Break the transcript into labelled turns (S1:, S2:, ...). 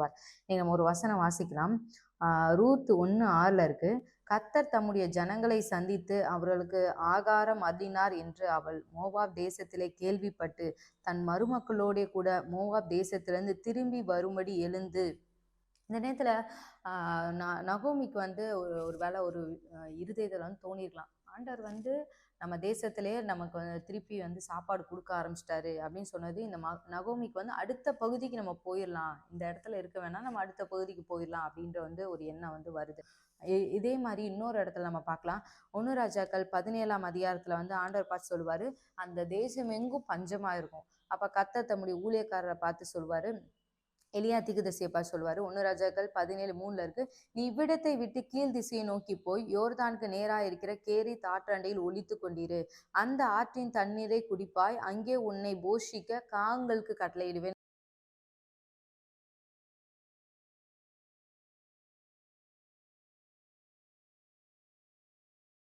S1: போவார். நம்ம ஒரு வசனம் வாசிக்கலாம். ரூத் 1:6 இருக்கு. கர்த்தர் தம்முடைய ஜனங்களை சந்தித்து அவர்களுக்கு ஆகாரம் அருளினார் என்று அவள் மோவாப் தேசத்திலே கேள்விப்பட்டு தன் மருமக்களோட கூட மோவாப் தேசத்திலிருந்து திரும்பி வரும்படி எழுந்து. இந்த நேரத்துல நகோமிக்கு வந்து ஒரு வேளை ஒரு இருதயத்துல வந்து தோணிருக்கலாம், ஆண்டவர் வந்து நம்ம தேசத்திலே நமக்கு திருப்பி வந்து சாப்பாடு கொடுக்க ஆரம்பிச்சிட்டாரு அப்படின்னு சொன்னது. இந்த நகோமிக்கு வந்து அடுத்த பகுதிக்கு நம்ம போயிடலாம், இந்த இடத்துல இருக்க வேணாம், நம்ம அடுத்த பகுதிக்கு போயிடலாம் அப்படின்ற வந்து ஒரு எண்ணம் வந்து வருது. இதே மாதிரி இன்னொரு இடத்துல நம்ம பார்க்கலாம். 1 ராஜாக்கள் 17ஆம் அதிகாரத்துல வந்து ஆண்டவர் பார்த்து சொல்லுவாரு, அந்த தேசம் எங்கும் பஞ்சமா இருக்கும். அப்ப கர்த்தர் தம்முடைய ஊழியக்காரரை பார்த்து சொல்வாரு, எலியா தீர்க்கதரிசியை பார்த்து சொல்லுவாரு. 1 ராஜாக்கள் 17:3 இருக்கு. நீ இவ்விடத்தை விட்டு கீழ் திசையை நோக்கி போய் யோர்தானுக்கு நேரா இருக்கிற கேரித் ஆற்றண்டையில் ஒளித்து கொண்டிரு. அந்த ஆற்றின் தண்ணீரை குடிப்பாய். அங்கே உன்னை போஷிக்க காகங்களுக்கு கட்டளையிடுவேன்